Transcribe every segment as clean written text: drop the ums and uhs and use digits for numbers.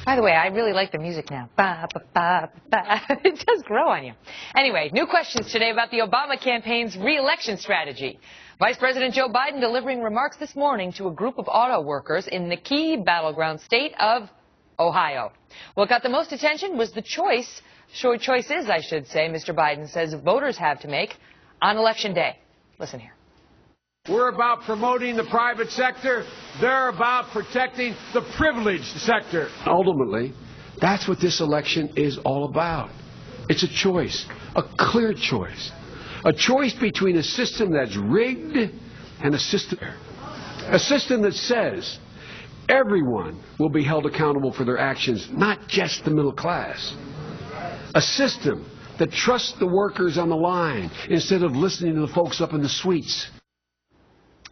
By the way, I really like the music now. Ba, ba, ba, ba. It does grow on you. Anyway, new questions today about the Obama campaign's re-election strategy. Vice President Joe Biden delivering remarks this morning to a group of auto workers in the key battleground state of Ohio. What got the most attention was the choices, I should say, Mr. Biden says voters have to make on Election Day. Listen here. We're about promoting the private sector. They're about protecting the privileged sector. Ultimately, that's what this election is all about. It's a choice, a clear choice. A choice between a system that's rigged and a system that says everyone will be held accountable for their actions, not just the middle class. A system that trusts the workers on the line instead of listening to the folks up in the suites.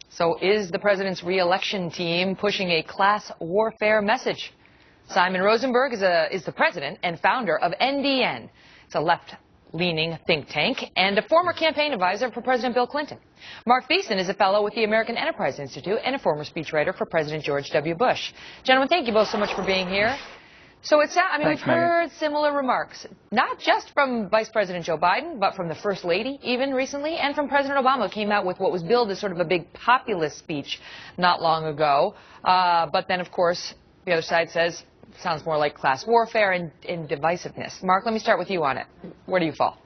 So is the president's re-election team pushing a class warfare message? Simon Rosenberg is the president and founder of NDN. It's a left-leaning think tank and a former campaign advisor for President Bill Clinton. Mark Thiessen is a fellow with the American Enterprise Institute and a former speechwriter for President George W. Bush. Gentlemen, thank you both so much for being here. So it's, we've heard similar remarks, not just from Vice President Joe Biden, but from the First Lady even recently, and from President Obama, who came out with what was billed as sort of a big populist speech not long ago. But then, of course, the other side says, sounds more like class warfare and divisiveness. Mark, let me start with you on it. Where do you fall?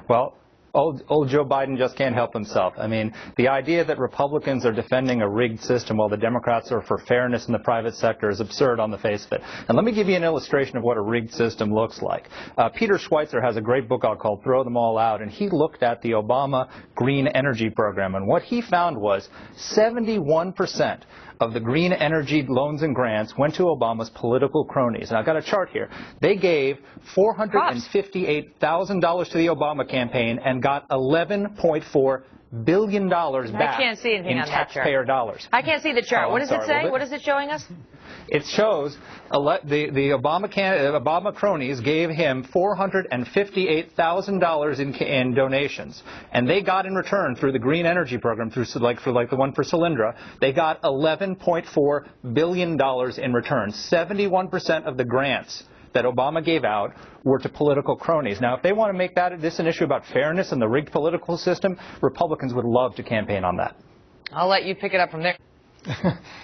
Well, old Joe Biden just can't help himself. I mean, the idea that Republicans are defending a rigged system while the Democrats are for fairness in the private sector is absurd on the face of it. And let me give you an illustration of what a rigged system looks like. Peter Schweitzer has a great book out called Throw Them All Out, and he looked at the Obama green energy program, and what he found was 71% of the green energy loans and grants went to Obama's political cronies. And I've got a chart here. They gave $458,000 to the Obama campaign and got $11.4 billion back in taxpayer dollars. I can't see the chart. What does it say? What is it showing us? It shows the Obama cronies gave him $458,000 in donations, and they got in return through the green energy program, through like the one for Solyndra, they got $11.4 billion in return. 71% of the grants that Obama gave out were to political cronies. Now, if they want to make this an issue about fairness and the rigged political system, Republicans would love to campaign on that. I'll let you pick it up from there.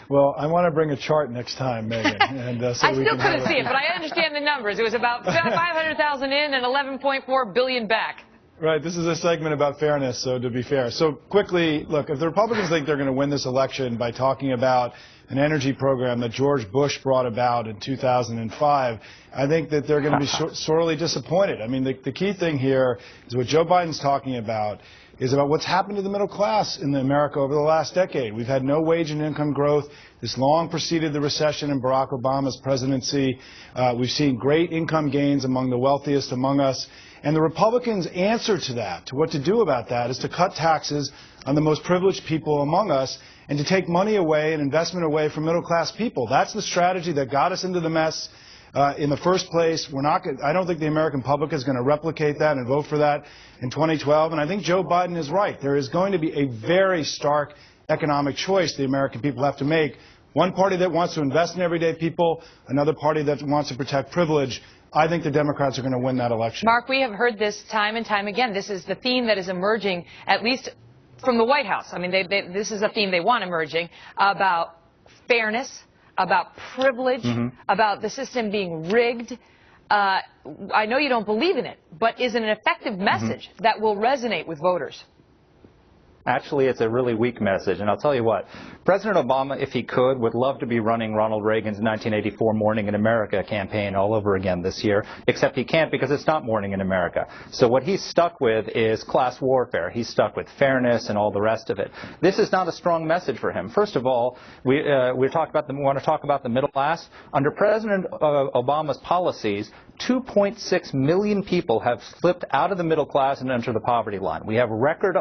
Well, I want to bring a chart next time, Megan. And, so I still couldn't see it, but I understand the numbers. It was about 500,000 in and 11.4 billion back. Right. This is a segment about fairness, so to be fair. So quickly, look, if the Republicans think they're going to win this election by talking about an energy program that George Bush brought about in 2005, I think that they're going to be sorely disappointed. I mean, the key thing here is what Joe Biden's talking about is about what's happened to the middle class in America over the last decade. We've had no wage and income growth. This long preceded the recession in Barack Obama's presidency. We've seen great income gains among the wealthiest among us. And the Republicans' answer to that, to what to do about that, is to cut taxes on the most privileged people among us and to take money away and investment away from middle-class people. That's the strategy that got us into the mess in the first place. I don't think the American public is going to replicate that and vote for that in 2012. And I think Joe Biden is right. There is going to be a very stark economic choice the American people have to make. One party that wants to invest in everyday people, another party that wants to protect privilege. I think the Democrats are going to win that election. Mark, we have heard this time and time again. This is the theme that is emerging, at least from the White House. I mean, this is a theme they want emerging about fairness, about privilege, about the system being rigged. I know you don't believe in it, but is it an effective message that will resonate with voters? Actually, it's a really weak message, and I'll tell you what. President Obama, if he could, would love to be running Ronald Reagan's 1984 Morning in America campaign all over again this year, except he can't because it's not Morning in America. So what he's stuck with is class warfare. He's stuck with fairness and all the rest of it. This is not a strong message for him. First of all, we want to talk about the middle class. Under President Obama's policies, 2.6 million people have slipped out of the middle class and entered the poverty line. We have record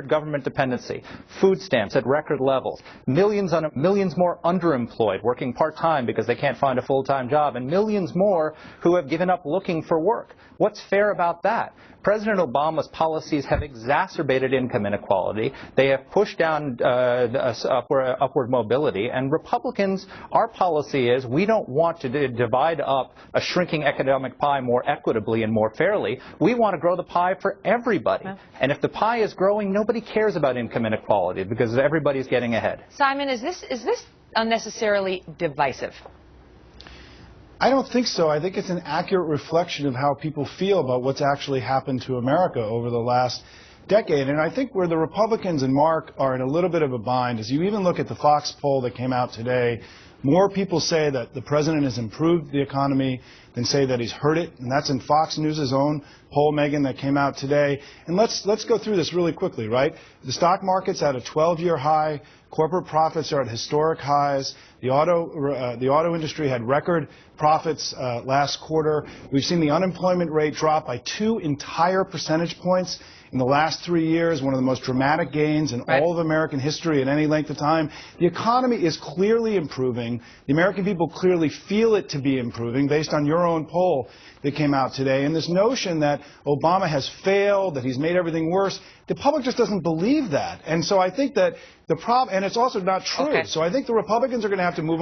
government dependency, food stamps at record levels, millions more underemployed, working part-time because they can't find a full-time job, and millions more who have given up looking for work. What's fair about that? President Obama's policies have exacerbated income inequality. They have pushed down upward mobility. And Republicans, our policy is we don't want to divide up a shrinking economic pie more equitably and more fairly. We want to grow the pie for everybody. And if the pie is growing, nobody cares about income inequality because everybody's getting ahead. Simon, is this unnecessarily divisive? I don't think so. I think it's an accurate reflection of how people feel about what's actually happened to America over the last decade. And I think where the Republicans and Mark are in a little bit of a bind is you even look at the Fox poll that came out today. More people say that the president has improved the economy than say that he's hurt it. And that's in Fox News' own poll, Megan, that came out today. And let's go through this really quickly, right? The stock market's at a 12-year high. Corporate profits are at historic highs. The auto industry had record profits last quarter. We've seen the unemployment rate drop by 2 entire percentage points in the last 3 years, one of the most dramatic gains in all of American history at any length of time. The economy is clearly improving. The American people clearly feel it to be improving based on your own poll that came out today. And this notion that Obama has failed, that he's made everything worse, the public just doesn't believe that. And so I think that the problem, and it's also not true. So I think the Republicans are going to have to move